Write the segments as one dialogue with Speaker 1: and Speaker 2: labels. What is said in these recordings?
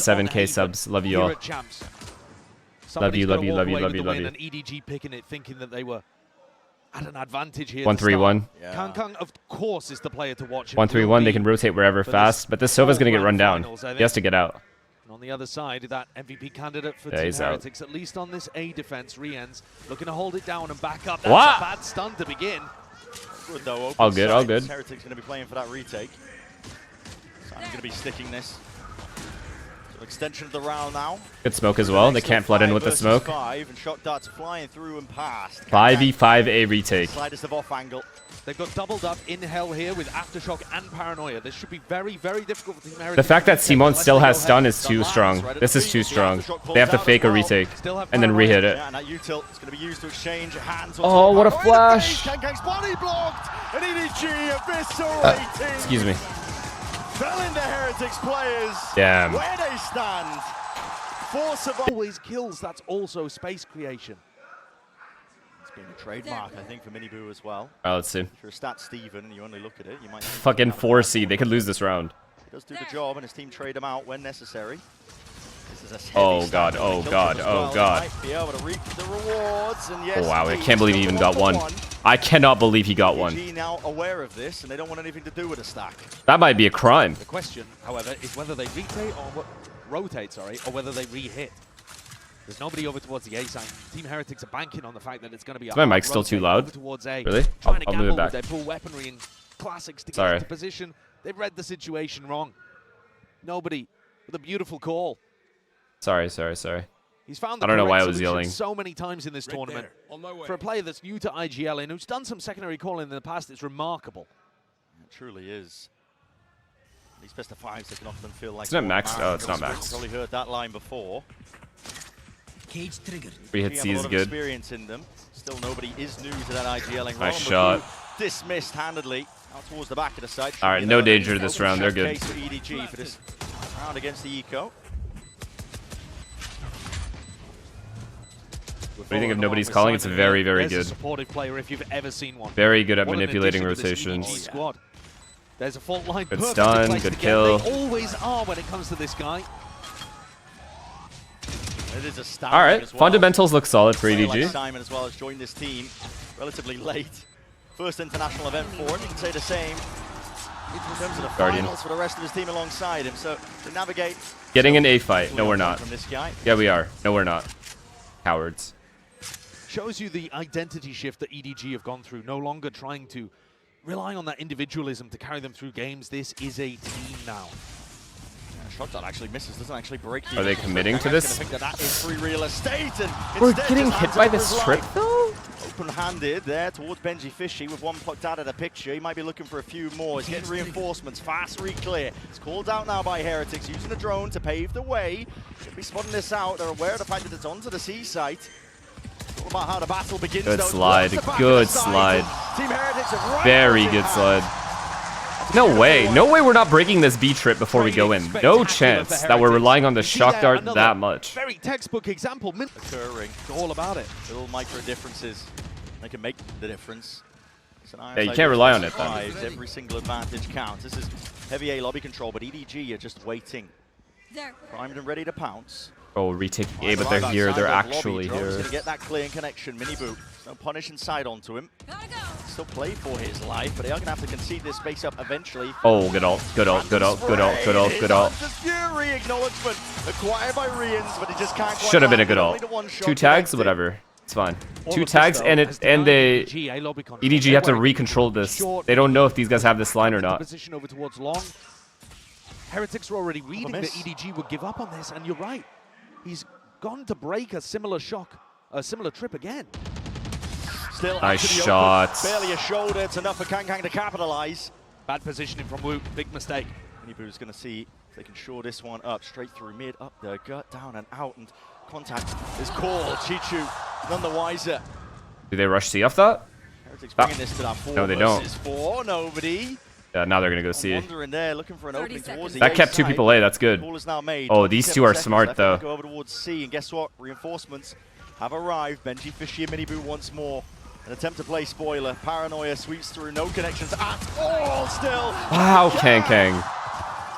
Speaker 1: 7K subs. Love you all. Love you, love you, love you, love you, love you.
Speaker 2: And EDG picking it, thinking that they were at an advantage here.
Speaker 1: 1-3-1.
Speaker 2: Yeah. Kang, of course, is the player to watch.
Speaker 1: 1-3-1. They can rotate wherever fast, but this Sova's gonna get run down. He has to get out.
Speaker 2: And on the other side, that MVP candidate for Team Heretics, at least on this A defense, Rien's looking to hold it down and back up. That's a bad stun to begin.
Speaker 3: Good though.
Speaker 1: All good, all good.
Speaker 3: Heretics going to be playing for that retake. So I'm going to be sticking this. So extension of the round now.
Speaker 1: Good smoke as well. They can't flood in with the smoke.
Speaker 3: 5 and shot darts flying through and past.
Speaker 1: 5v5 A retake.
Speaker 3: Slightest of off angle.
Speaker 2: They've got doubled up in hell here with Aftershock and Paranoia. This should be very, very difficult for Team Heretics.
Speaker 1: The fact that Simon still has stun is too strong. This is too strong. They have to fake a retake and then re-hit it.
Speaker 3: Yeah, and that util is going to be used to exchange hands.
Speaker 1: Oh, what a flash!
Speaker 3: Kang's body blocked, and EDG eviscerating.
Speaker 1: Excuse me.
Speaker 3: Fell into Heretics players.
Speaker 1: Damn.
Speaker 3: Where they stand.
Speaker 2: Always kills. That's also space creation.
Speaker 3: It's been a trademark, I think, for Miniboo as well.
Speaker 1: Alright, let's see.
Speaker 3: If you're a stat Steven and you only look at it, you might
Speaker 1: fucking 4C. They could lose this round.
Speaker 3: He does do the job, and his team trade him out when necessary.
Speaker 1: Oh god, oh god, oh god.
Speaker 3: Might be able to reap the rewards, and yes,
Speaker 1: Oh wow, I can't believe he even got one. I cannot believe he got one.
Speaker 3: EDG now aware of this, and they don't want anything to do with a stack.
Speaker 1: That might be a crime.
Speaker 2: The question, however, is whether they rotate, or whether they re-hit. There's nobody over towards the A side. Team Heretics are banking on the fact that it's going to be a
Speaker 1: my mic still too loud?
Speaker 2: towards A.
Speaker 1: Really?
Speaker 2: Trying to
Speaker 1: I'll move it
Speaker 2: gamble
Speaker 1: back.
Speaker 2: with their pull weaponry and classics to get into position. They've read the situation wrong. Nobody with a beautiful call.
Speaker 1: Sorry.
Speaker 2: He's found the
Speaker 1: I don't know why I was
Speaker 2: solution
Speaker 1: yelling.
Speaker 2: so many times in this tournament. For a player that's new to IGL and who's done some secondary calling in the past, it's remarkable.
Speaker 3: It truly is. These best of fives, they can often feel like...
Speaker 1: Isn't it maxed? Oh, it's not maxed.
Speaker 3: Probably heard that line before.
Speaker 4: Cage triggered.
Speaker 1: Free hit C is good.
Speaker 3: Experience in them. Still, nobody is new to that IGLing.
Speaker 1: Nice shot.
Speaker 3: Dismissed handedly. Out towards the back of the side.
Speaker 1: All right, no danger this round. They're good.
Speaker 3: For EDG for this round against the Eco.
Speaker 1: What do you think of nobody's calling? It's very, very good.
Speaker 2: A supportive player if you've ever seen one.
Speaker 1: Very good at manipulating rotations.
Speaker 2: Squad. There's a fault line.
Speaker 1: Good stun, good kill.
Speaker 2: They always are when it comes to this guy.
Speaker 3: It is a stab.
Speaker 1: All right, fundamentals look solid for EDG.
Speaker 3: Like Simon as well has joined this team relatively late. First international event for him. You can say the same in terms of the finals for the rest of his team alongside him. So to navigate.
Speaker 1: Getting an A fight. No, we're not.
Speaker 3: From this guy.
Speaker 1: Yeah, we are. No, we're not. Cowards.
Speaker 2: Shows you the identity shift that EDG have gone through. No longer trying to rely on that individualism to carry them through games. This is a team now.
Speaker 3: Shot that actually misses, doesn't actually break the...
Speaker 1: Are they committing to this?
Speaker 3: Think that is free real estate, and
Speaker 1: we're getting hit by this trip though?
Speaker 3: Open-handed there towards Benji Fishy with one plucked out of the picture. He might be looking for a few more. He's getting reinforcements, fast re-clear. It's called out now by Heretics, using a drone to pave the way. Should be spotting this out. They're aware of the fact that it's onto the C site. All about how the battle begins.
Speaker 1: Good slide, good slide.
Speaker 3: Team Heretics are right.
Speaker 1: Very good slide. No way we're not breaking this B trip before we go in. No chance that we're relying on the shock dart that much.
Speaker 2: Very textbook example.
Speaker 3: Occurring.
Speaker 2: All about it.
Speaker 3: Little micro differences. They can make the difference.
Speaker 1: Yeah, you can't rely on it then.
Speaker 3: Every single advantage counts. This is heavy A lobby control, but EDG are just waiting. Primed and ready to pounce.
Speaker 1: Oh, retaking A, but they're here. They're actually here.
Speaker 3: Gonna get that clear connection. Miniboo. No punish inside onto him. Still play for his life, but they are gonna have to concede this space up eventually.
Speaker 1: Oh, good ult, good ult, good ult, good ult, good ult, good ult.
Speaker 3: Fury acknowledgement acquired by Rians, but he just can't.
Speaker 1: Should have been a good ult. 2 tags, whatever. It's fine. 2 tags, and they EDG have to recontrol this. They don't know if these guys have this line or not.
Speaker 2: Position over towards long. Heretics are already reading that EDG would give up on this, and you're right. He's gone to break a similar trip again.
Speaker 3: Still
Speaker 1: nice shot.
Speaker 3: Barely a shoulder. It's enough for Kang to capitalize.
Speaker 2: Bad positioning from Wu. Big mistake.
Speaker 3: Miniboo's going to see if they can shore this one up. Straight through mid, up the gut, down and out. And contact is called. Chichu none the wiser.
Speaker 1: Do they rush C off that?
Speaker 3: Heretics bringing this to that 4
Speaker 1: no, they don't.
Speaker 3: 4. Nobody.
Speaker 1: Yeah, now they're going to go C.
Speaker 3: Wandering there, looking for an opening towards the
Speaker 1: that kept 2 people A. That's good. Oh, these 2 are smart though.
Speaker 3: Go over towards C, and guess what? Reinforcements have arrived. Benji Fishy and Miniboo once more. An attempt to play spoiler. Paranoia sweeps through. No connections at all still.
Speaker 1: Wow, Kang.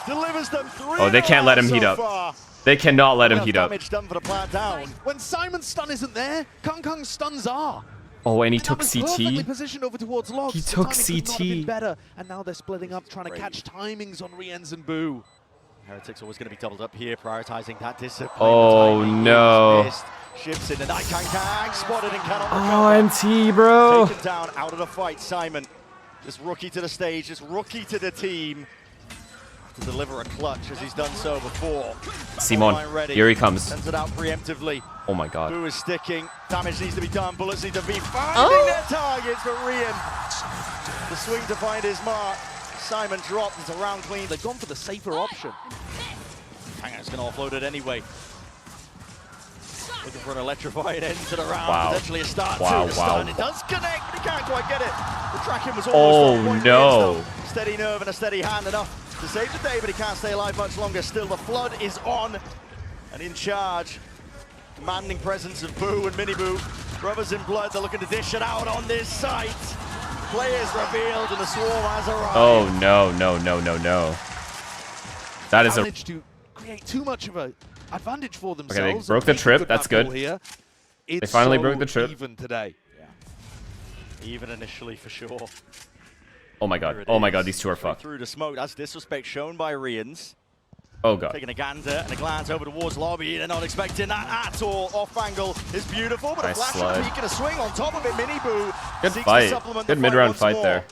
Speaker 3: delivers them 3.
Speaker 1: Oh, they can't let him heat up.
Speaker 3: Far.
Speaker 1: They cannot let him heat up.
Speaker 3: Damage done for the plant down.
Speaker 2: When Simon's stun isn't there, Kang's stuns are.
Speaker 1: Oh, and he
Speaker 2: And
Speaker 1: took
Speaker 2: that was perfectly
Speaker 1: CT.
Speaker 2: positioned over towards Logs.
Speaker 1: He
Speaker 2: The
Speaker 1: took
Speaker 2: timing could not have been
Speaker 1: CT.
Speaker 2: better, and now they're splitting up, trying to catch timings on Rien's and Boo.
Speaker 3: Heretics always going to be doubled up here, prioritizing that discipline.
Speaker 1: Oh,
Speaker 3: The timing
Speaker 1: no.
Speaker 3: is missed. Shifts in the night. Kang spotted and cannot
Speaker 1: Oh,
Speaker 3: recover.
Speaker 1: NT, bro.
Speaker 3: Taken down out of the fight, Simon. Just rookie to the stage, just rookie to the team. To deliver a clutch as he's done so before.
Speaker 1: Simon, here he comes.
Speaker 3: Sends it out preemptively.
Speaker 1: Oh my god.
Speaker 3: Boo is sticking. Damage needs to be done. Bullets need to be finding their targets, but Rien, the swing to find his mark. Simon dropped. It's a round clean.
Speaker 2: They've gone for the safer option.
Speaker 3: Kang's going to offload it anyway. Looking for an electrifying end to the round.
Speaker 1: Wow.
Speaker 3: Potentially a start
Speaker 1: Wow,
Speaker 3: to the
Speaker 1: wow.
Speaker 3: stun. It does connect, but he can't quite get it. The tracking was almost
Speaker 1: Oh,
Speaker 3: on point.
Speaker 1: no.
Speaker 3: Rien's, though. Steady nerve and a steady hand enough to save the day, but he can't stay alive much longer. Still, the flood is on and in charge. Commanding presence of Boo and Mini Boo. Brothers in blood, they're looking to dish it out on this site. Players revealed and the swarm has arrived.
Speaker 1: Oh no, no, no, no, no. That is a.
Speaker 2: Managed to create too much of an advantage for themselves.
Speaker 1: Okay, they
Speaker 2: and
Speaker 1: broke the
Speaker 2: make a
Speaker 1: trip, that's
Speaker 2: map ball
Speaker 1: good.
Speaker 2: Here. It's
Speaker 1: finally
Speaker 2: so
Speaker 1: broke the trip.
Speaker 2: even today.
Speaker 3: Even initially, for sure.
Speaker 1: Oh my
Speaker 3: Here
Speaker 1: god.
Speaker 3: it
Speaker 1: Oh my
Speaker 3: is.
Speaker 1: god, these two are
Speaker 3: Straight
Speaker 1: fucked.
Speaker 3: through the smoke. That's disrespect shown by Rien's.
Speaker 1: Oh god.
Speaker 3: Taking a gander and a glance over towards lobby. They're not expecting that at all. Off angle is beautiful, but
Speaker 1: Nice
Speaker 3: a flash
Speaker 1: slide.
Speaker 3: and a peek and a swing on top of it. Mini Boo
Speaker 1: Good
Speaker 3: seeks to
Speaker 1: fight.
Speaker 3: supplement the
Speaker 1: Good mid-round
Speaker 3: once
Speaker 1: fight
Speaker 3: more.
Speaker 1: there.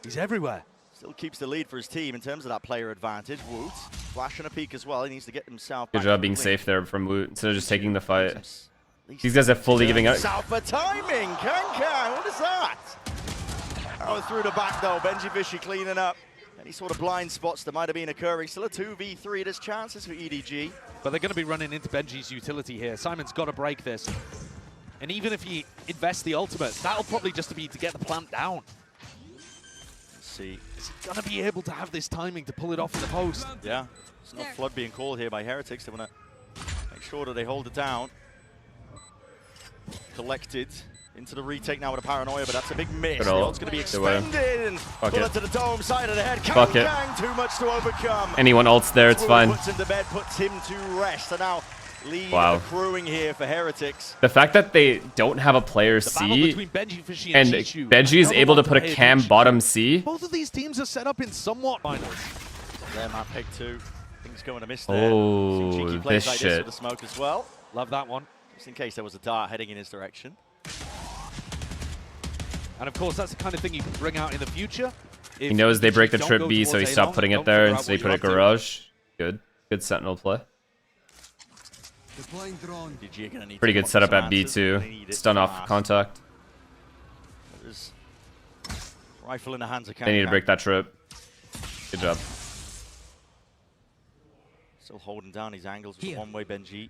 Speaker 2: He's everywhere.
Speaker 3: Still keeps the lead for his team in terms of that player advantage. Woot, flash and a peek as well. He needs to get himself
Speaker 1: Good
Speaker 3: back
Speaker 1: job
Speaker 3: in
Speaker 1: being
Speaker 3: the
Speaker 1: safe there from Woot instead of just taking the fight.
Speaker 3: least
Speaker 1: These guys are fully giving up.
Speaker 3: South for timing. Kang, what is that? Oh, through the back though. Benji Fishy cleaning up. Any sort of blind spots that might have been occurring. Still a 2v3. There's chances for EDG.
Speaker 2: But they're going to be running into Benji's utility here. Simon's got to break this. And even if he invests the ultimate, that'll probably just be to get the plant down.
Speaker 3: Let's see.
Speaker 2: Is he going to be able to have this timing to pull it off in the post?
Speaker 3: Yeah. It's not flood being called here by Heretics. They want to make sure that they hold it down. Collected into the retake now with a paranoia, but that's a big miss.
Speaker 1: Good
Speaker 3: The
Speaker 1: ult.
Speaker 3: ult's going to be
Speaker 1: Good way.
Speaker 3: expended. And
Speaker 1: Fuck
Speaker 3: bullet
Speaker 1: it.
Speaker 3: to the dome, side of the head.
Speaker 1: Fuck it.
Speaker 3: Kang, too much to overcome.
Speaker 1: Anyone ults there, it's
Speaker 3: Wu
Speaker 1: fine.
Speaker 3: Puts him to bed, puts him to rest. And now lead
Speaker 1: Wow.
Speaker 3: accruing here for Heretics.
Speaker 1: The fact that they don't have a player
Speaker 2: The battle
Speaker 1: C
Speaker 2: between Benji Fishy
Speaker 1: and
Speaker 2: and Chishu.
Speaker 1: Benji is
Speaker 2: Another
Speaker 1: able to
Speaker 2: one
Speaker 1: put a
Speaker 2: pay
Speaker 1: cam
Speaker 2: attention
Speaker 1: bottom
Speaker 2: to.
Speaker 1: C.
Speaker 2: Both of these teams are set up in somewhat finals.
Speaker 3: There, map pick 2. Things going to miss there.
Speaker 1: Oh,
Speaker 3: Some cheeky plays
Speaker 1: this
Speaker 3: like
Speaker 1: shit.
Speaker 3: this with the smoke as well.
Speaker 2: Love that one.
Speaker 3: Just in case there was a dart heading in his direction.
Speaker 2: And of course, that's the kind of thing you can bring out in the future.
Speaker 1: He knows they break the trip B, so he stopped putting it there, and so he put it garage. Good. Good sentinel play.
Speaker 4: Deploying drone.
Speaker 3: EDG are going to need
Speaker 1: Pretty
Speaker 3: to
Speaker 1: good
Speaker 3: come
Speaker 1: setup
Speaker 3: up with
Speaker 1: at
Speaker 3: some
Speaker 1: B
Speaker 3: answers,
Speaker 1: too.
Speaker 3: but they need it
Speaker 1: Stun off
Speaker 3: fast.
Speaker 1: contact.
Speaker 3: There's rifle in the hands of
Speaker 1: They need to
Speaker 3: Kang.
Speaker 1: break that trip. Good job.
Speaker 3: Still holding down his angles with
Speaker 4: Here.
Speaker 3: a one-way Benji.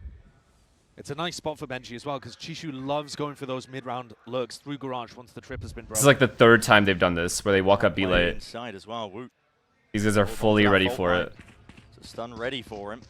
Speaker 2: It's a nice spot for Benji as well, because Chishu loves going for those mid-round lurks through garage once the trip has been broken.
Speaker 1: This is like the third time they've done this, where they walk up B
Speaker 3: Player
Speaker 1: late.
Speaker 3: inside as well. Woot.
Speaker 1: These guys are
Speaker 3: Hold on
Speaker 1: fully
Speaker 3: to that
Speaker 1: ready
Speaker 3: fault
Speaker 1: for
Speaker 3: line.
Speaker 1: it.
Speaker 3: So stun ready for him.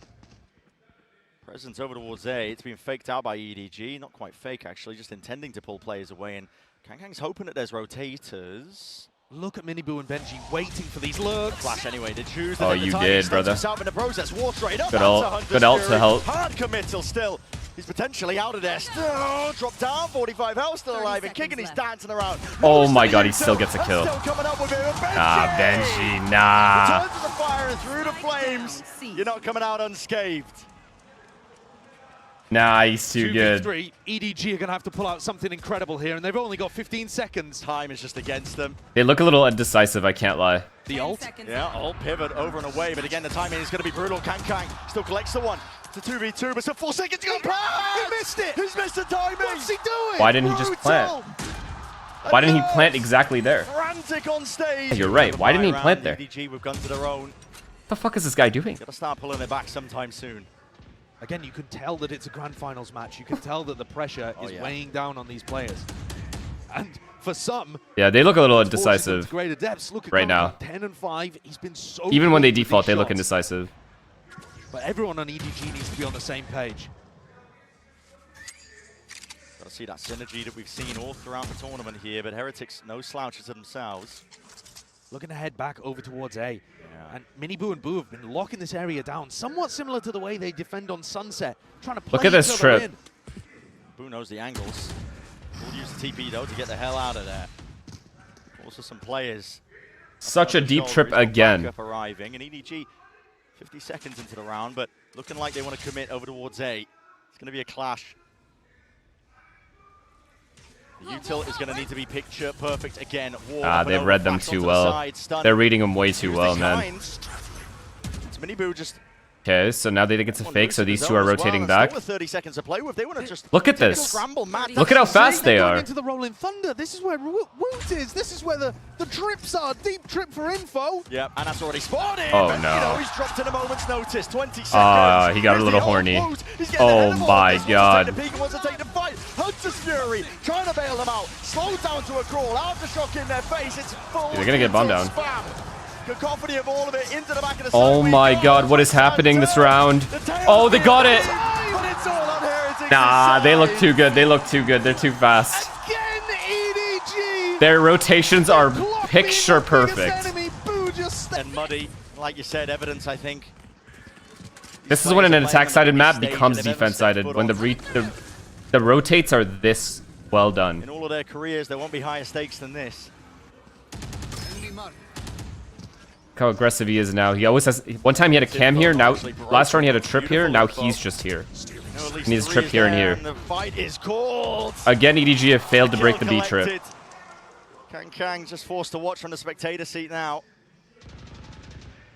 Speaker 3: Presence over towards A. It's been faked out by EDG. Not quite fake, actually. Just intending to pull players away. And Kang's hoping that there's rotators.
Speaker 2: Look at Miniboo and Benji waiting for these lurks.
Speaker 3: Flash anyway. They choose.
Speaker 1: Oh, you did, brother.
Speaker 3: Himself in the process. War straight up.
Speaker 1: Good
Speaker 3: That's
Speaker 1: ult.
Speaker 3: a Hunter's
Speaker 1: Good ult to
Speaker 3: Fury.
Speaker 1: help.
Speaker 3: Hard committal still. He's potentially out of there. Still dropped down. 45 health still
Speaker 5: 30
Speaker 3: alive and kicking.
Speaker 5: seconds
Speaker 3: He's
Speaker 5: left.
Speaker 3: dancing around.
Speaker 1: Oh
Speaker 3: Moves
Speaker 1: my
Speaker 3: to
Speaker 1: god,
Speaker 3: the
Speaker 1: he still
Speaker 3: intel.
Speaker 1: gets a
Speaker 3: And
Speaker 1: kill.
Speaker 3: Still coming up with it.
Speaker 1: Nah, Benji, nah.
Speaker 3: Returns to the fire and through the flames. You're not coming out unscathed.
Speaker 1: Nah, he's too good.
Speaker 2: 2v3, EDG are going to have to pull out something incredible here, and they've only got 15 seconds.
Speaker 3: Time is just against them.
Speaker 1: They look a little indecisive, I can't lie.
Speaker 2: The ult.
Speaker 3: Yeah, ult pivot over and away, but again, the timing is going to be brutal. Kang still collects the one. It's a 2v2, but still 4 seconds to go.
Speaker 2: He missed it!
Speaker 3: He's missed the timing!
Speaker 2: What's he doing?
Speaker 1: Why didn't he just plant? Why didn't he plant exactly there?
Speaker 3: Frantic on stage.
Speaker 1: You're right. Why didn't he plant there?
Speaker 3: EDG with guns of their own.
Speaker 1: What the fuck is this guy doing?
Speaker 3: Got to start pulling it back sometime soon.
Speaker 2: Again, you can tell that it's a grand finals match. You can tell that the pressure is
Speaker 3: yeah.
Speaker 2: weighing down on these players. And for some,
Speaker 1: Yeah, they look a little
Speaker 2: it's forcing them to
Speaker 1: indecisive.
Speaker 2: greater depths. Look at
Speaker 1: right now.
Speaker 2: 10 and 5. He's been so
Speaker 1: Even when they
Speaker 2: good with
Speaker 1: default,
Speaker 2: these
Speaker 1: they look
Speaker 2: shots.
Speaker 1: indecisive.
Speaker 2: But everyone on EDG needs to be on the same page.
Speaker 3: Got to see that synergy that we've seen all throughout the tournament here, but Heretics no slouches of themselves.
Speaker 2: looking to head back over towards A. And Miniboo and Boo have been locking this area down, somewhat similar to the way they defend on Sunset, trying to play
Speaker 1: Look at this
Speaker 2: each other
Speaker 1: trip.
Speaker 2: in.
Speaker 3: Boo knows the angles. We'll use the TP though to get the hell out of there. Also some players.
Speaker 1: Such a deep trip again.
Speaker 3: Backup arriving, and EDG 50 seconds into the round, but looking like they want to commit over towards A. It's going to be a clash. The util is going to need to be picture perfect again.
Speaker 1: They've read them too well. They're reading them way too well, man.
Speaker 3: It's Miniboo just.
Speaker 1: Okay, so now they think it's a fake, so these two are rotating back.
Speaker 3: 30 seconds to play with. They want to just
Speaker 1: Look at this.
Speaker 3: scramble.
Speaker 1: Look at how fast they are.
Speaker 2: Into the Rolling Thunder. This is where Woot is. This is where the trips are. Deep trip for info.
Speaker 3: Yep, and that's already spotted.
Speaker 1: Oh,
Speaker 3: but,
Speaker 1: no.
Speaker 3: You know, he's dropped in a moment's notice. 20 seconds.
Speaker 1: He got a little horny. Oh my god.
Speaker 3: Wants to take the fight. Hunter's Fury trying to bail them out. Slowed down to a crawl. Aftershock in their face. It's full.
Speaker 1: They're gonna get bombed down.
Speaker 3: Spam. Cacophony of all of it into the back of the
Speaker 1: Oh my god, what is happening this round? Oh, they got it.
Speaker 3: But it's all on Heretics'
Speaker 1: Nah, they look
Speaker 3: side.
Speaker 1: too good. They look too good. They're too fast.
Speaker 2: Again, EDG.
Speaker 1: Their rotations are picture perfect.
Speaker 3: And Muddy, like you said, evidence, I think.
Speaker 1: This is when an attack-sided map becomes defense-sided, when the rotates are this well done.
Speaker 3: In all of their careers, there won't be higher stakes than this.
Speaker 1: Look how aggressive he is now. He always has. One time he had a cam here. Now, last round he had a trip here. Now he's just here. And he's a trip here and here.
Speaker 3: The fight is called.
Speaker 1: Again, EDG have failed to break the B trip.
Speaker 3: Kang just forced to watch from the spectator seat now.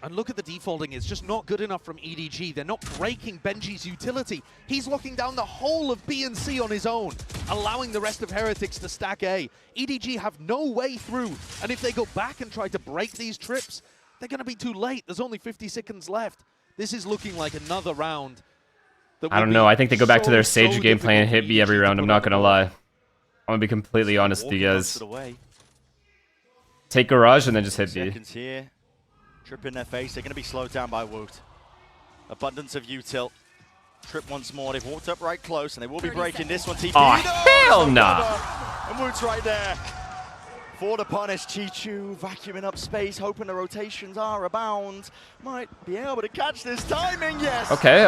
Speaker 2: And look at the defaulting, it's just not good enough from EDG. They're not breaking Benji's utility. He's locking down the whole of B and C on his own, allowing the rest of Heretics to stack A. EDG have no way through, and if they go back and try to break these trips, they're gonna be too late. There's only 50 seconds left. This is looking like another round.
Speaker 1: I don't know, I think they go back to their Sage gameplay and hit B every round, I'm not gonna lie. I'm gonna be completely honest with you guys. Take Garage and then just hit B.
Speaker 3: Seconds here. Trip in their face. They're going to be slowed down by Woot. Abundance of util. Trip once more. They've walked up right close, and they will be breaking this one. TP.
Speaker 1: Oh, hell nah.
Speaker 3: And Woot's right there. For the punish, Chichu vacuuming up space, hoping the rotations are abound. Might be able to catch this timing, yes.
Speaker 1: Okay.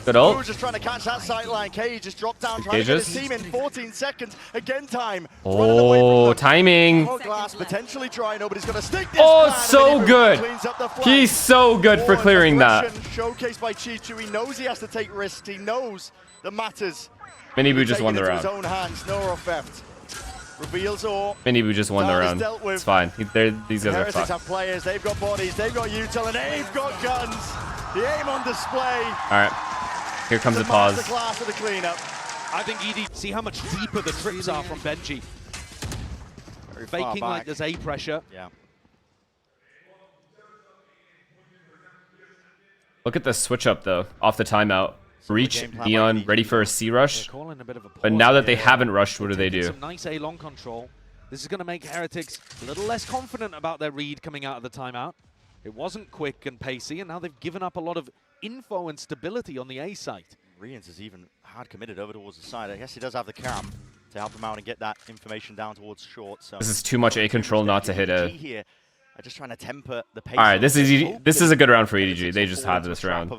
Speaker 1: Good ult.
Speaker 3: Woot just trying to catch that sight line. Cage just dropped down, trying to get his team in 14 seconds. Again, time.
Speaker 1: Oh, timing.
Speaker 3: Glass potentially dry. Nobody's going to stick this.
Speaker 1: Oh, so good.
Speaker 3: He's
Speaker 1: He's so good for clearing that.
Speaker 3: Showcased by Chichu. He knows he has to take risks. He knows the matters.
Speaker 1: Miniboo just won the
Speaker 3: Taking it into
Speaker 1: round.
Speaker 3: his own hands. No theft. Reveals all.
Speaker 1: Miniboo just won the round. It's fine. These guys are
Speaker 3: Heretics
Speaker 1: fucked.
Speaker 3: have players. They've got bodies. They've got util, and they've got guns. The aim on display.
Speaker 1: All right. Here comes the pause.
Speaker 3: The class of the cleanup.
Speaker 2: I think ED, see how much deeper the trips are from Benji.
Speaker 3: Very far
Speaker 2: Faking
Speaker 3: back.
Speaker 2: like there's A pressure.
Speaker 3: Yeah.
Speaker 1: Look at the switch up though, off the timeout. Reach, Neon, ready for a C rush. But now that they haven't rushed, what do they do?
Speaker 2: Some nice A long control. This is going to make Heretics a little less confident about their read coming out of the timeout. It wasn't quick and pacey, and now they've given up a lot of info and stability on the A site.
Speaker 3: Rians is even hard committed over towards the side. I guess he does have the cam to help him out and get that information down towards short. So
Speaker 1: This is too much A control not to hit A.
Speaker 3: Here, just trying to temper the pace.
Speaker 1: All right, this is a good round for EDG. They just have this round.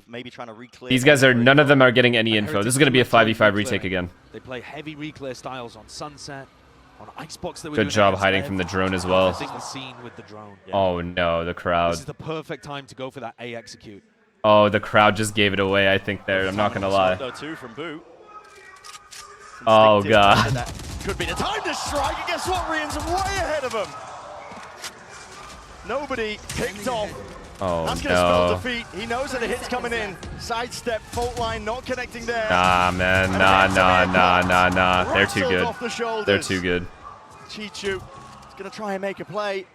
Speaker 1: These guys are, none of them are getting any info. This is going to be a 5v5 retake again.
Speaker 2: They play heavy reclear styles on Sunset, on Icebox.
Speaker 1: Good job hiding from the drone as well.
Speaker 2: I think the scene with the drone.
Speaker 1: Oh no, the crowd.
Speaker 2: This is the perfect time to go for that A execute.
Speaker 1: Oh, the crowd just gave it away, I think there. I'm not going to lie. Oh god.
Speaker 3: Could be the time to strike, and guess what? Rian's way ahead of him. Nobody picked off.
Speaker 1: Oh
Speaker 3: That's going to spell
Speaker 1: no.
Speaker 3: defeat. He knows that the hit's coming in. Sidestep, fault line, not connecting there.
Speaker 1: Nah, man. Nah. They're too good. They're too good.
Speaker 3: Chichu is going to try and make a play.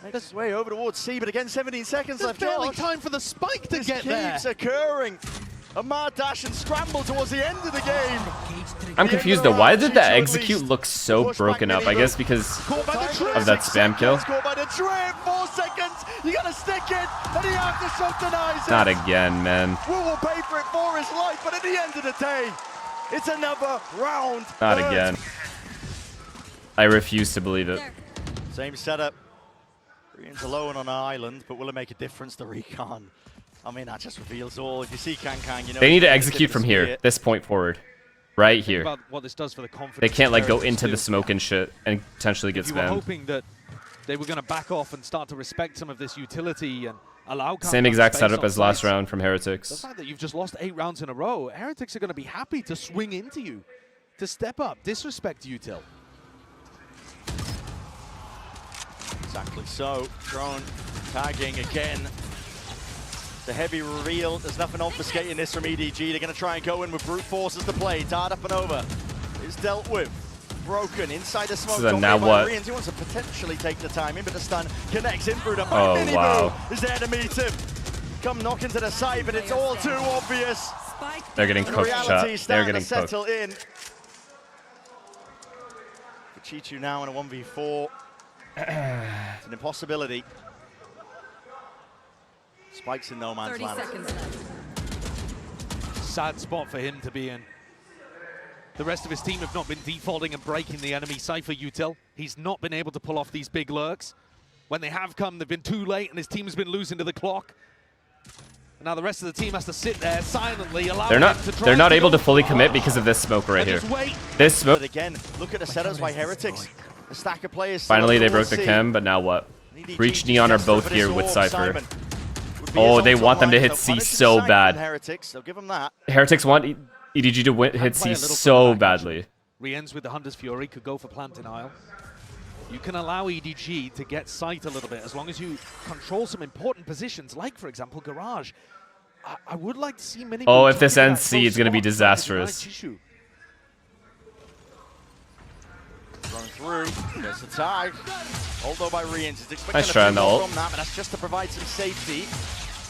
Speaker 3: Makes his way over towards C, but again, 17 seconds
Speaker 2: There's
Speaker 3: left.
Speaker 2: barely time for the spike to get there.
Speaker 3: This keeps occurring. A mad dash and scramble towards the end of the game.
Speaker 1: I'm confused though. Why did that execute look so broken up? I guess because of that spam kill.
Speaker 3: Caught by the trip, 4 seconds. You gotta stick it, and the aftershock denies it.
Speaker 1: Not again, man.
Speaker 3: Will pay for it for his life, but at the end of the day, it's another round.
Speaker 1: Not again. I refuse to believe it.
Speaker 3: Same setup. Rian's alone on an island, but will it make a difference? The recon. I mean, that just reveals all. If you see Kang, you know...
Speaker 1: They need to execute from here, this point forward. Right here.
Speaker 2: About what this does for the confidence.
Speaker 1: They can't like go
Speaker 2: Heretics
Speaker 1: into
Speaker 2: too.
Speaker 1: the smoke and shit and potentially get
Speaker 2: You were
Speaker 1: spammed.
Speaker 2: hoping that they were going to back off and start to respect some of this utility and allow...
Speaker 1: Same exact
Speaker 2: space
Speaker 1: setup
Speaker 2: on
Speaker 1: as last
Speaker 2: sites.
Speaker 1: round from
Speaker 2: The
Speaker 1: Heretics.
Speaker 2: fact that you've just lost 8 rounds in a row, Heretics are going to be happy to swing into you, to step up, disrespect Util.
Speaker 3: Exactly so. Drone tagging again. The heavy reveal. There's nothing obfuscating this from EDG. They're going to try and go in with brute force as the play. Dart up and over. Is dealt with. Broken inside the smoke.
Speaker 1: So then now what?
Speaker 3: He wants to potentially take the timing, but the stun connects in through the
Speaker 1: Oh,
Speaker 3: Mini
Speaker 1: wow.
Speaker 3: Boo is there to meet him. Come knocking to the side, but it's all too obvious.
Speaker 1: They're getting
Speaker 3: The
Speaker 1: cooked,
Speaker 3: reality
Speaker 1: chat.
Speaker 3: is
Speaker 1: They're
Speaker 3: starting
Speaker 1: getting
Speaker 3: to
Speaker 1: cooked.
Speaker 3: settle in. Chichu now in a 1v4. It's an impossibility. Spikes in no man's
Speaker 5: 30
Speaker 3: land.
Speaker 5: seconds left.
Speaker 2: Sad spot for him to be in. The rest of his team have not been defaulting and breaking the enemy Cypher Util. He's not been able to pull off these big lurks. When they have come, they've been too late, and his team has been losing to the clock. And now the rest of the team has to sit there silently, allowing
Speaker 1: They're not.
Speaker 2: him to try
Speaker 1: They're not
Speaker 2: to
Speaker 1: able
Speaker 2: go
Speaker 1: to fully commit because of this smoke right
Speaker 2: and
Speaker 1: here.
Speaker 2: just wait.
Speaker 1: This smoke.
Speaker 3: But again, look at the setups by Heretics. A stack of players.
Speaker 1: Finally, they broke the chem, but now what? Breach, Neon are both here with Cypher. Oh, they want them to hit C so bad.
Speaker 3: Heretics, they'll give them that.
Speaker 1: Heretics want EDG to hit
Speaker 2: Play
Speaker 1: C
Speaker 2: a little
Speaker 1: so
Speaker 2: further back,
Speaker 1: badly.
Speaker 2: Re-ends with the Hunter's Fury, could go for plant denial. You can allow EDG to get sight a little bit as long as you control some important positions, like, for example, Garage. I would like to see many...
Speaker 1: Oh, if this ends C, it's going to be disastrous.
Speaker 3: Going through, gets the tag. Although by Rians, it's expecting
Speaker 1: Nice try on the ult.
Speaker 3: from that, but that's just to provide some safety.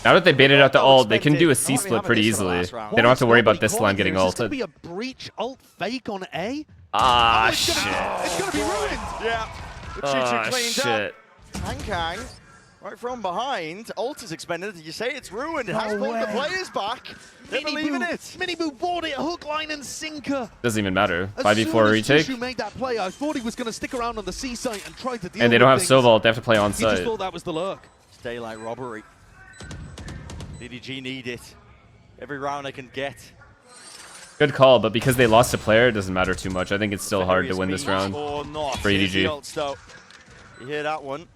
Speaker 1: Now that they baited out the ult, they can do a C split pretty easily. They don't have to worry about this line getting
Speaker 2: Is this going to
Speaker 1: ulted.
Speaker 2: be a breach ult fake on A?
Speaker 1: Ah,
Speaker 2: Oh, it's
Speaker 1: shit.
Speaker 2: going to be ruined.
Speaker 3: Yeah. But
Speaker 1: Ah,
Speaker 3: Chichu cleaned
Speaker 1: shit.
Speaker 3: up. Kang, right from behind. Ult is expended. You say it's ruined. It has pulled the players back. They believe in it.
Speaker 2: Miniboo bought it, hook, line, and sinker.
Speaker 1: Doesn't even matter.
Speaker 2: As
Speaker 1: 5v4
Speaker 2: soon as
Speaker 1: retake.
Speaker 2: Chichu made that play, I thought he was going to stick around on the C site and try to deal
Speaker 1: And they
Speaker 2: with
Speaker 1: don't have
Speaker 2: things.
Speaker 1: Sova ult. They have to play on
Speaker 2: He just
Speaker 1: site.
Speaker 2: thought that was the lurk.
Speaker 3: It's daylight robbery. DDG need it. Every round they can get.
Speaker 1: Good call, but because they lost a player, it doesn't matter too much. I think it's still hard to win this round.
Speaker 3: Or not.
Speaker 1: for
Speaker 3: Here's
Speaker 1: EDG.
Speaker 3: the ults, though. You hear that one?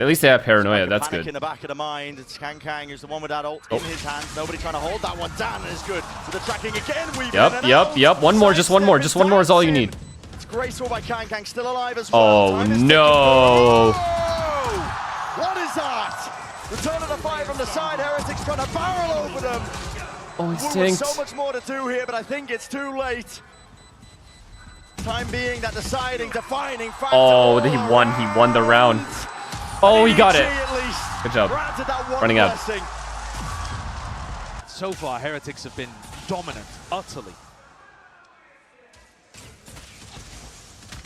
Speaker 1: At least they have paranoia.
Speaker 3: Like a
Speaker 1: That's
Speaker 3: panic
Speaker 1: good.
Speaker 3: in the back of the mind. It's Kang who's the one with that ult in his hands. Nobody trying to hold that one down, and it's good. So the tracking again.
Speaker 1: Yep. One more. Just one more. Just one more is all you need.
Speaker 3: It's graceful by Kang still alive as well.
Speaker 1: Oh,
Speaker 3: Time is
Speaker 1: no.
Speaker 3: ticking. Whoa! What is that? Return of the fire from the side. Heretics trying to barrel over them.
Speaker 1: Oh, he
Speaker 3: There's
Speaker 1: stinked.
Speaker 3: so much more to do here, but I think it's too late. Time being that deciding, defining factor.
Speaker 1: Oh, he won. He won the round. Oh, he got it.
Speaker 3: At least
Speaker 1: Good job.
Speaker 3: granted that one
Speaker 1: Running up.
Speaker 3: blessing.
Speaker 2: So far, Heretics have been dominant, utterly.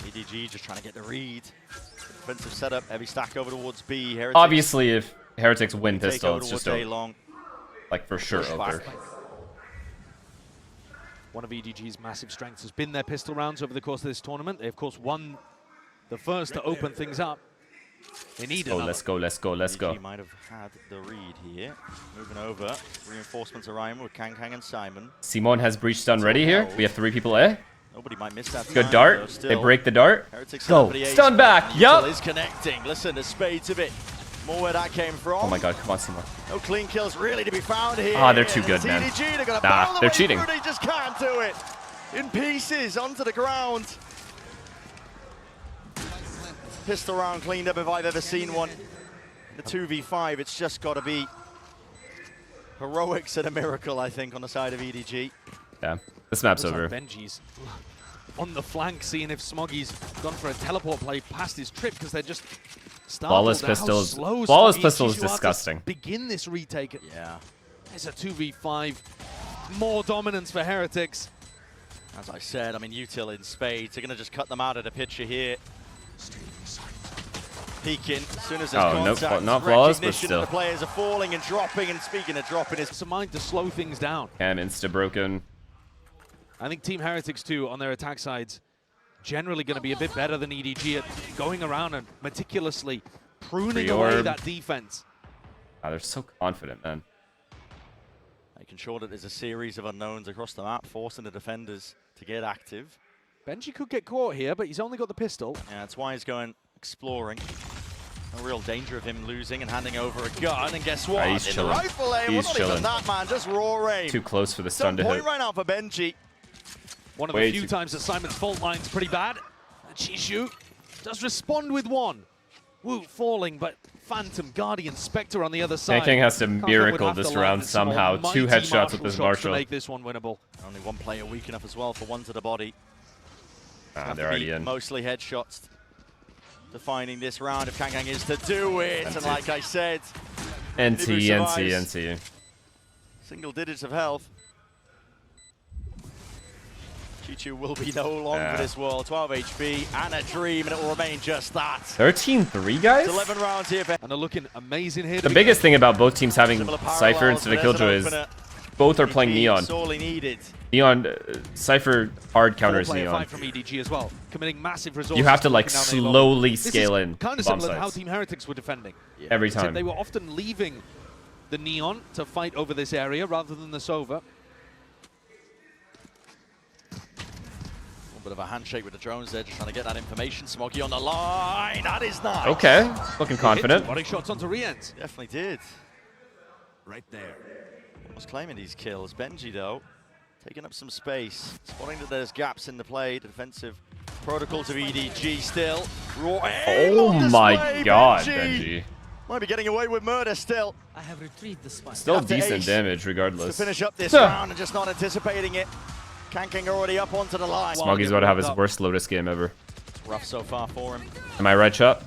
Speaker 3: EDG just trying to get the read. Defensive setup, heavy stack over towards B. Heretics
Speaker 1: Obviously, if Heretics win
Speaker 3: take
Speaker 1: pistol,
Speaker 3: over
Speaker 1: it's
Speaker 3: towards
Speaker 1: just
Speaker 3: A
Speaker 1: over.
Speaker 3: long.
Speaker 1: Like, for sure
Speaker 3: Push
Speaker 1: over.
Speaker 3: back.
Speaker 2: One of EDG's massive strengths has been their pistol rounds over the course of this tournament. They, of course, won the first to open things up. They need
Speaker 1: Oh,
Speaker 2: another.
Speaker 1: let's go.
Speaker 3: EDG might have had the read here. Moving over. Reinforcements arriving with Kang and Simon.
Speaker 1: Simon has breach stun ready here. We have 3 people A.
Speaker 3: Nobody might miss that.
Speaker 1: Good
Speaker 3: time,
Speaker 1: dart.
Speaker 3: though,
Speaker 1: They
Speaker 3: still.
Speaker 1: break the dart.
Speaker 3: Heretics
Speaker 1: Go.
Speaker 3: set up for the ace.
Speaker 1: Stun back. Yup.
Speaker 3: Is connecting. Listen, there's spades of it. More where that came from.
Speaker 1: Oh my god, come on, Simon.
Speaker 3: No clean kills really to be found here.
Speaker 1: Ah, they're too good,
Speaker 3: It's
Speaker 1: man.
Speaker 3: EDG, they're gonna
Speaker 1: Nah,
Speaker 3: barrel the
Speaker 1: they're
Speaker 3: way
Speaker 1: cheating.
Speaker 3: through, they just can't do it. In pieces, onto the ground. Pistol round cleaned up if I've ever seen one. The 2v5, it's just got to be heroics and a miracle, I think, on the side of EDG.
Speaker 1: Yeah, this map's
Speaker 2: Looks
Speaker 1: over.
Speaker 2: like Benji's on the flank, seeing if Smoggy's gone for a teleport play past his trip because they're just startled
Speaker 1: Flawless
Speaker 2: at how
Speaker 1: pistols.
Speaker 2: slow
Speaker 1: Flawless
Speaker 2: Smoggy
Speaker 1: pistol is
Speaker 2: Chichu are to
Speaker 1: disgusting.
Speaker 2: Begin this retake.
Speaker 3: Yeah.
Speaker 2: It's a 2v5. More dominance for Heretics.
Speaker 3: As I said, I mean, Util in spades. They're going to just cut them out of the picture here. Peeking, as soon as there's
Speaker 1: Oh, nope,
Speaker 3: contact,
Speaker 1: not flawless, but
Speaker 3: recognition
Speaker 1: still.
Speaker 3: that the players are falling and dropping, and speaking of dropping, it's
Speaker 2: It's a mind to slow things down.
Speaker 1: Cam insta broken.
Speaker 2: I think Team Heretics too, on their attack sides, generally going to be a bit better than EDG at going around and meticulously pruning away that defense.
Speaker 1: Wow, they're so confident, man.
Speaker 3: Making sure that there's a series of unknowns across the map, forcing the defenders to get active.
Speaker 2: Benji could get caught here, but he's only got the pistol.
Speaker 3: Yeah, that's why he's going exploring. No real danger of him losing and handing over a gun. And guess what?
Speaker 1: He's
Speaker 3: In
Speaker 1: chilling.
Speaker 3: the rifle aim,
Speaker 1: He's
Speaker 3: not
Speaker 1: chilling.
Speaker 3: even that, man. Just raw aim.
Speaker 1: Too close for the stun to
Speaker 3: Point
Speaker 1: hit.
Speaker 3: right now for Benji.
Speaker 2: One of
Speaker 1: Way
Speaker 2: the few
Speaker 1: too-
Speaker 2: times that Simon's fault line's pretty bad. Chishu does respond with one. Woot falling, but Phantom, Guardian, Spectre on the other side.
Speaker 1: King has to
Speaker 2: Kankan would
Speaker 1: miracle
Speaker 2: have to
Speaker 1: this
Speaker 2: land
Speaker 1: round
Speaker 2: some
Speaker 1: somehow.
Speaker 2: almighty
Speaker 1: 2 headshots with
Speaker 2: Marshall
Speaker 1: this
Speaker 2: shots to
Speaker 1: Marshall.
Speaker 2: make this one winnable.
Speaker 3: Only one player weak enough as well for one to the body.
Speaker 1: Ah, they're already in.
Speaker 3: Mostly headshots defining this round if Kankan is to do it. And like I said,
Speaker 1: NC.
Speaker 3: single digits of health. Chichu will be no longer for this world. 12 HP and a dream, and it will remain just that.
Speaker 1: 13-3, guys?
Speaker 3: It's 11 rounds here.
Speaker 2: And they're looking amazing here.
Speaker 1: The biggest thing about both teams having
Speaker 3: Similar
Speaker 1: Cypher
Speaker 3: parallels,
Speaker 1: instead of
Speaker 3: but there's
Speaker 1: Killjoy
Speaker 3: an
Speaker 1: is
Speaker 3: opener.
Speaker 1: both are playing Neon.
Speaker 3: Sorely needed.
Speaker 1: Neon, Cypher hard counters
Speaker 2: Four-player
Speaker 1: Neon.
Speaker 2: fight from EDG as well, committing massive resources.
Speaker 1: You have to like
Speaker 2: taking down A-Lob.
Speaker 1: slowly
Speaker 2: This
Speaker 1: scale
Speaker 2: is
Speaker 1: in
Speaker 2: kind of
Speaker 1: bomb
Speaker 2: similar to how
Speaker 1: sites
Speaker 2: Team Heretics were defending.
Speaker 1: every
Speaker 2: Except
Speaker 1: time.
Speaker 2: they were often leaving the Neon to fight over this area rather than the Sova.
Speaker 3: A bit of a handshake with the drones there, just trying to get that information. Smoggy on the line. That is nice.
Speaker 1: Okay, looking confident.
Speaker 2: Body shots onto Riens.
Speaker 3: Definitely did.
Speaker 5: Right there.
Speaker 3: Was claiming these kills. Benji, though, taking up some space. Spotting that there's gaps in the play. The defensive protocols of EDG still. Raw aim
Speaker 1: Oh
Speaker 3: on
Speaker 1: my
Speaker 3: display,
Speaker 1: god, Benji.
Speaker 3: Might be getting away with murder still.
Speaker 4: I have retrieved the spike.
Speaker 1: Still
Speaker 3: Have to
Speaker 1: decent
Speaker 3: ace
Speaker 1: damage
Speaker 3: To
Speaker 1: regardless.
Speaker 3: finish up this
Speaker 1: Huh.
Speaker 3: round and just not anticipating it. Kanking already up onto the line.
Speaker 1: Smoggy's about to have his worst Lotus game ever.
Speaker 3: Rough so far for him.
Speaker 1: Am I right, Chop?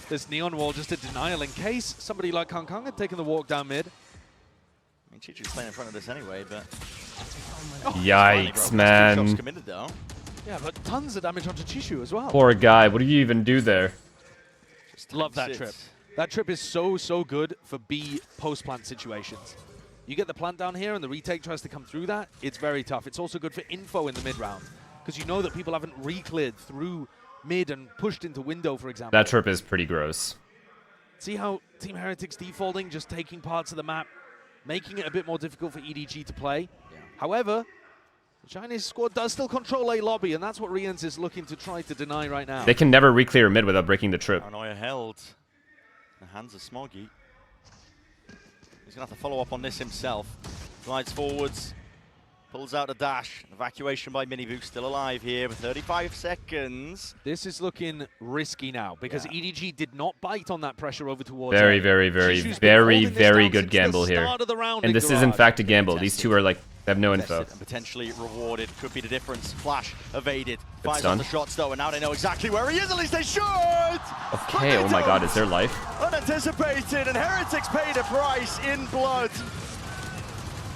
Speaker 2: This Neon wall just a denial in case somebody like Kankan had taken the walk down mid.
Speaker 3: I mean, Chichu's playing in front of this anyway, but...
Speaker 1: Yikes,
Speaker 3: Shots
Speaker 1: man.
Speaker 3: committed, though.
Speaker 2: Yeah, but tons of damage onto Chishu as well.
Speaker 1: Poor guy. What do you even do there?
Speaker 3: Just
Speaker 2: Love that
Speaker 3: sits.
Speaker 2: trip. That trip is so good for B post-plant situations. You get the plant down here and the retake tries to come through that, it's very tough. It's also good for info in the mid-round, because you know that people haven't re-cleared through mid and pushed into window, for example.
Speaker 1: That trip is pretty gross.
Speaker 2: See how Team Heretics defaulting, just taking parts of the map, making it a bit more difficult for EDG to play.
Speaker 3: Yeah.
Speaker 2: However, the Chinese squad does still control A lobby, and that's what Riens is looking to try to deny right now.
Speaker 1: They can never re-clear mid without breaking the trip.
Speaker 3: Paranoia held. The hands of Smoggy. He's going to have to follow up on this himself. Glides forwards. Pulls out a dash. Evacuation by Miniboo. Still alive here with 35 seconds.
Speaker 2: This is looking risky now, because
Speaker 3: Yeah.
Speaker 2: EDG did not bite on that pressure over towards
Speaker 1: Very,
Speaker 2: A.
Speaker 1: very, very,
Speaker 2: Chishu's been
Speaker 1: very,
Speaker 2: holding this
Speaker 1: very
Speaker 2: down
Speaker 1: good
Speaker 2: since the
Speaker 1: gamble here.
Speaker 2: start of the round
Speaker 1: And
Speaker 2: in
Speaker 1: this is in
Speaker 2: Garage.
Speaker 1: fact a gamble. These two are like, they have no info.
Speaker 3: Tested and potentially rewarded. Could be the difference. Flash evaded. Fires
Speaker 1: stun.
Speaker 3: on the shots though, and now they know exactly where he is. At least they should!
Speaker 1: Okay, oh my god, is there life?
Speaker 3: Unanticipated, and Heretics paid a price in blood.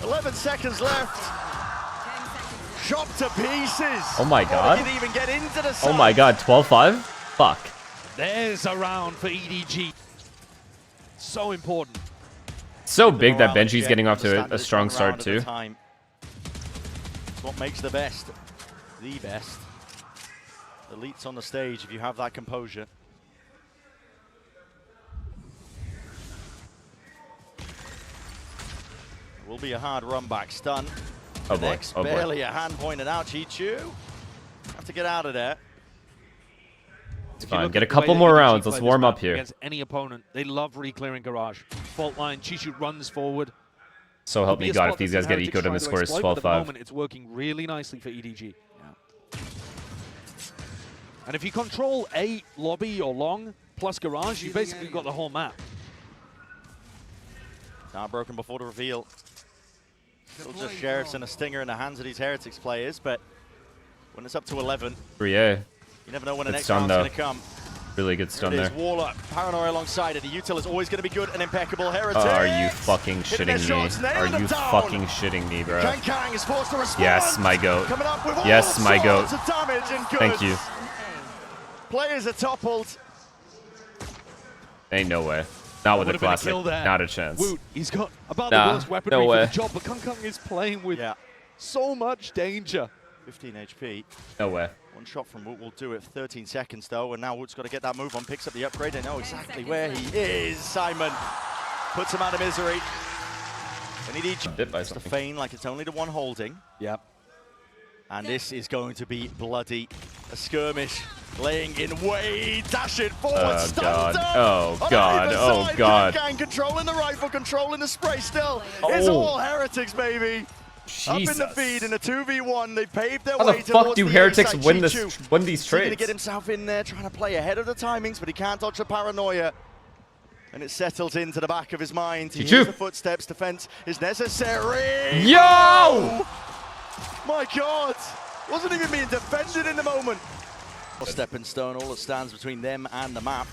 Speaker 3: 11 seconds left. Chopped to pieces.
Speaker 1: Oh my god.
Speaker 3: They didn't even get into the
Speaker 1: Oh
Speaker 3: side.
Speaker 1: my god, 12-5? Fuck.
Speaker 2: There's a round for EDG. So important.
Speaker 1: So big that
Speaker 3: Morale
Speaker 1: Benji's
Speaker 3: check,
Speaker 1: getting off to
Speaker 3: understand
Speaker 1: a
Speaker 3: it's
Speaker 1: strong
Speaker 3: one
Speaker 1: start
Speaker 3: round at a
Speaker 1: too.
Speaker 3: time. It's what makes the best. The best. Elites on the stage if you have that composure. It will be a hard run back. Stun.
Speaker 1: Oh boy,
Speaker 3: Next,
Speaker 1: oh boy.
Speaker 3: barely a hand pointed out. Chichu. Have to get out of there.
Speaker 1: It's
Speaker 2: If you
Speaker 1: fine.
Speaker 2: look
Speaker 1: Get a
Speaker 2: at the way
Speaker 1: couple
Speaker 2: that
Speaker 1: more
Speaker 2: EDG
Speaker 1: rounds.
Speaker 2: play
Speaker 1: Let's
Speaker 2: this
Speaker 1: warm
Speaker 2: map
Speaker 1: up here.
Speaker 2: Against any opponent, they love re-clearing garage. Fault line, Chishu runs forward.
Speaker 1: So help
Speaker 2: Be
Speaker 1: me
Speaker 2: a
Speaker 1: God
Speaker 2: spot
Speaker 1: if these
Speaker 2: that
Speaker 1: guys get
Speaker 2: Heretics
Speaker 1: ecoed and
Speaker 2: try
Speaker 1: the
Speaker 2: to
Speaker 1: score is
Speaker 2: exploit, but at the
Speaker 1: 12-5.
Speaker 2: moment, it's working really nicely for EDG. And if you control A lobby or long plus garage, you basically got the whole map.
Speaker 3: Now broken before the reveal. Still just Sheriffs and a stinger in the hands of these Heretics players, but when it's up to 11,
Speaker 1: 3A.
Speaker 3: you never know when the
Speaker 1: Good
Speaker 3: next
Speaker 1: stun,
Speaker 3: round's
Speaker 1: though.
Speaker 3: going to come.
Speaker 1: Really good stun
Speaker 3: There it
Speaker 1: there.
Speaker 3: is, Wall up, Paranoia alongside it. The util is always going to be good and impeccable. Heretics!
Speaker 1: Are you fucking
Speaker 3: Hitting their
Speaker 1: shitting
Speaker 3: shots,
Speaker 1: me? Are
Speaker 3: nailing them
Speaker 1: you
Speaker 3: down.
Speaker 1: fucking shitting me, bro?
Speaker 3: Kang is forced to respond.
Speaker 1: Yes, my goat.
Speaker 3: Coming up with all
Speaker 1: Yes, my goat.
Speaker 3: sorts of damage and goods.
Speaker 1: Thank you.
Speaker 3: Players are toppled.
Speaker 1: Ain't no way. Not with a
Speaker 2: Would've been a
Speaker 1: classic.
Speaker 2: kill there.
Speaker 1: Not a chance.
Speaker 2: Woot, he's got about
Speaker 1: Nah,
Speaker 2: the worst weaponry
Speaker 1: no
Speaker 2: for
Speaker 1: way.
Speaker 2: the job, but Kung is playing with
Speaker 3: Yeah.
Speaker 2: so much danger.
Speaker 3: 15 HP.
Speaker 1: No way.
Speaker 3: One shot from Woot will do it. 13 seconds though, and now Woot's got to get that move on. Picks up the upgrade. They know exactly where he is. Simon puts him out of misery. And he needs to feign like it's only the one holding.
Speaker 2: Yep.
Speaker 3: And this is going to be bloody. A skirmish laying in way, dashing forward,
Speaker 1: Oh god,
Speaker 3: up.
Speaker 1: oh god, oh god.
Speaker 3: Gang controlling the rifle, controlling the spray still. It's all Heretics, baby.
Speaker 1: Jesus.
Speaker 3: Up in the feed in a 2v1, they paved their
Speaker 1: How
Speaker 3: way
Speaker 1: the fuck
Speaker 3: towards
Speaker 1: do
Speaker 3: the
Speaker 1: Heretics
Speaker 3: A-side.
Speaker 1: win
Speaker 3: Chichu.
Speaker 1: these
Speaker 3: He's going to
Speaker 1: trades?
Speaker 3: get himself in there, trying to play ahead of the timings, but he can't dodge the paranoia. And it settles into the back of his mind. He hears the footsteps, defense is necessary.
Speaker 1: Yo!
Speaker 3: My God, wasn't even being defended in the moment. Stepping stone, all that stands between them and the map.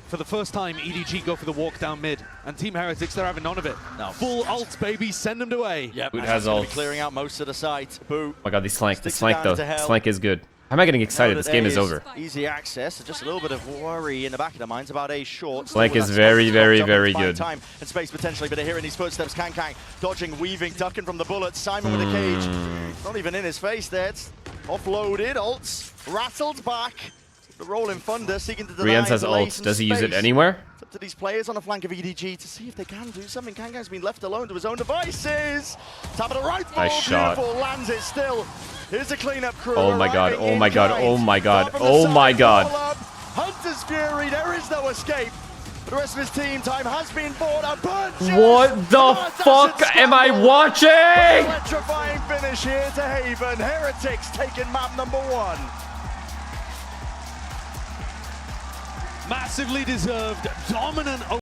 Speaker 2: For the first time, EDG go for the walk down mid, and Team Heretics, they're having none of it.
Speaker 3: No.
Speaker 2: Full ult, baby, send them away.
Speaker 3: Yep,
Speaker 1: Boot has ult.
Speaker 3: clearing out most of the site. Boo.
Speaker 1: Oh my god, these flank, this
Speaker 3: Sticks it
Speaker 1: flank
Speaker 3: down
Speaker 1: though.
Speaker 3: to hell.
Speaker 1: This flank is good. How am I getting excited? This game is over.
Speaker 3: Easy access, so just a little bit of worry in the back of their minds about a short.
Speaker 1: Flank is very, very, very good.
Speaker 3: Time and space potentially, but they're hearing these footsteps. Kang dodging, weaving, ducking from the bullets. Simon with a cage. Not even in his face there. It's offloaded. Ults rattled back. The rolling thunder seeking to deny.
Speaker 1: Rienz has ult. Does he use it anywhere?
Speaker 3: It's up to these players on the flank of EDG to see if they can do something. Kang's been left alone to his own devices. Tap of the rifle.
Speaker 1: Nice shot.
Speaker 3: Beautiful, lands it still. Here's a cleanup crew.
Speaker 1: Oh my god,
Speaker 3: arriving
Speaker 1: oh
Speaker 3: in
Speaker 1: my god,
Speaker 3: kind.
Speaker 1: oh my god,
Speaker 3: Far from the
Speaker 1: oh
Speaker 3: side,
Speaker 1: my god.
Speaker 3: roll up. Hunter's Fury, there is no escape. The rest of his team time has been bought. A bunch.
Speaker 1: What the fuck am I watching?
Speaker 3: Electrifying finish here to Haven. Heretics taking map number 1.
Speaker 2: Massively deserved, dominant